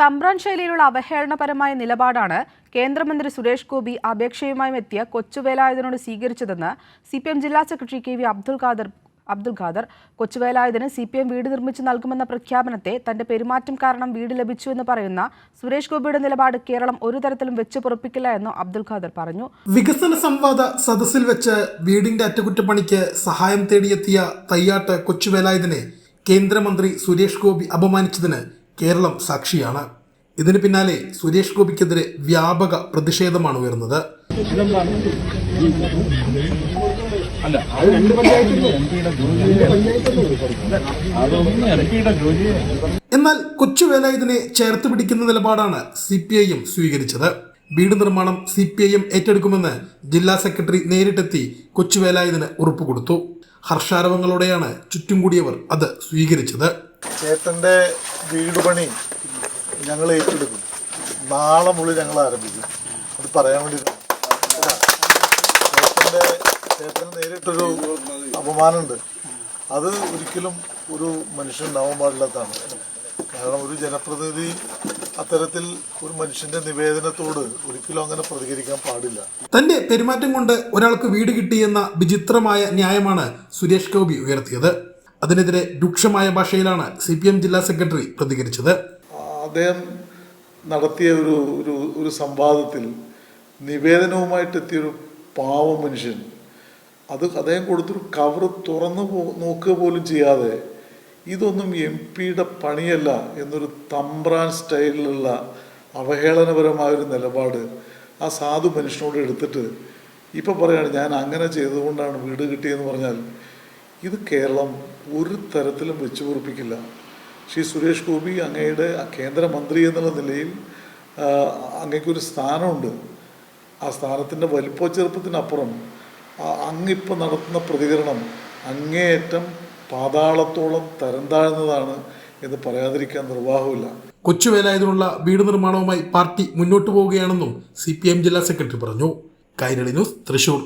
തമ്പ്രാൻ ശൈലിയിലുള്ള അവഹേളനപരമായ നിലപാടാണ് കേന്ദ്രമന്ത്രി സുരേഷ് ഗോപി അപേക്ഷയുമായും എത്തിയ കൊച്ചുവേലായുധനോട് സ്വീകരിച്ചതെന്ന് CPM ജില്ലാ സെക്രട്ടറി KV അബ്ദുൽ ഖാദർ. കൊച്ചുവേലായുധന് CPM വീട് നിർമ്മിച്ചു നൽകുമെന്ന പ്രഖ്യാപനത്തെ തന്റെ പെരുമാറ്റം കാരണം വീട് ലഭിച്ചുവെന്ന് പറയുന്ന സുരേഷ് ഗോപിയുടെ നിലപാട് കേരളം ഒരു തരത്തിലും വെച്ചു പൊറുപ്പിക്കില്ല എന്നും അബ്ദുൽ ഖാദർ പറഞ്ഞു. വികസന സംവാദ സദസ്സിൽ വെച്ച് വീടിന്റെ അറ്റകുറ്റപ്പണിക്ക് സഹായം തേടിയെത്തിയ തയ്യാട്ട് കൊച്ചുവേലായുധനെ കേന്ദ്രമന്ത്രി സുരേഷ് ഗോപി അപമാനിച്ചതിന് കേരളം സാക്ഷിയാണ്. ഇതിന് പിന്നാലെ സുരേഷ് ഗോപിക്കെതിരെ വ്യാപക പ്രതിഷേധമാണ് ഉയർന്നത്. എന്നാൽ കൊച്ചുവേലായുധനെ ചേർത്ത് പിടിക്കുന്ന നിലപാടാണ് CPIM സ്വീകരിച്ചത്. വീട് നിർമ്മാണം CPIM ഏറ്റെടുക്കുമെന്ന് ജില്ലാ സെക്രട്ടറി നേരിട്ടെത്തി കൊച്ചുവേലായുധന് ഉറപ്പ് കൊടുത്തു. ഹർഷാരവങ്ങളോടെയാണ് ചുറ്റും കൂടിയവർ അത് സ്വീകരിച്ചത്. ചേട്ടൻ്റെ വീട് പണി ഞങ്ങൾ ഏറ്റെടുക്കും, നാളെ മുതൽ ഞങ്ങൾ ആരംഭിക്കും. അത് പറയാൻ വേണ്ടി ചേട്ടന് നേരിട്ടൊരു അപമാനമുണ്ട്. അത് ഒരിക്കലും ഒരു മനുഷ്യൻ ഉണ്ടാവാൻ പാടില്ലാത്തതാണ്. കാരണം ഒരു ജനപ്രതിനിധി അത്തരത്തിൽ ഒരു മനുഷ്യന്റെ നിവേദനത്തോട് ഒരിക്കലും അങ്ങനെ പ്രതികരിക്കാൻ പാടില്ല. തന്റെ പെരുമാറ്റം കൊണ്ട് ഒരാൾക്ക് വീട് കിട്ടിയെന്ന വിചിത്രമായ ന്യായമാണ് സുരേഷ് ഗോപി ഉയർത്തിയത്. അതിനെതിരെ രൂക്ഷമായ ഭാഷയിലാണ് CPM ജില്ലാ സെക്രട്ടറി പ്രതികരിച്ചത്. അദ്ദേഹം നടത്തിയ ഒരു സംവാദത്തിൽ നിവേദനവുമായിട്ടെത്തിയൊരു പാവ മനുഷ്യൻ അദ്ദേഹം കൊടുത്തൊരു കവർ തുറന്നു നോക്കുക പോലും ചെയ്യാതെ ഇതൊന്നും MP-യുടെ പണിയല്ല എന്നൊരു തമ്പ്രാൻ സ്റ്റൈലിലുള്ള അവഹേളനപരമായൊരു നിലപാട് ആ സാധു മനുഷ്യനോട് എടുത്തിട്ട് ഇപ്പം പറയുകയാണ് ഞാൻ അങ്ങനെ ചെയ്തുകൊണ്ടാണ് വീട് കിട്ടിയെന്ന് പറഞ്ഞാൽ ഇത് കേരളം ഒരു തരത്തിലും വെച്ചു പൊറുപ്പിക്കില്ല. ശ്രീ സുരേഷ് ഗോപി, അങ്ങയുടെ കേന്ദ്രമന്ത്രി എന്നുള്ള നിലയിൽ അങ്ങയ്ക്കൊരു സ്ഥാനമുണ്ട്. ആ സ്ഥാനത്തിൻ്റെ വലിപ്പ ചെറുപ്പത്തിനപ്പുറം അങ്ങിപ്പോൾ നടത്തുന്ന പ്രതികരണം അങ്ങേയറ്റം പാതാളത്തോളം തരം താഴ്ന്നതാണ് എന്ന് പറയാതിരിക്കാൻ നിർവാഹമില്ല. കൊച്ചുവേലായുധനുള്ള വീട് നിർമ്മാണവുമായി പാർട്ടി മുന്നോട്ടു പോവുകയാണെന്നും CPM ജില്ലാ സെക്രട്ടറി പറഞ്ഞു. കൈരളി ന്യൂസ്, തൃശൂർ.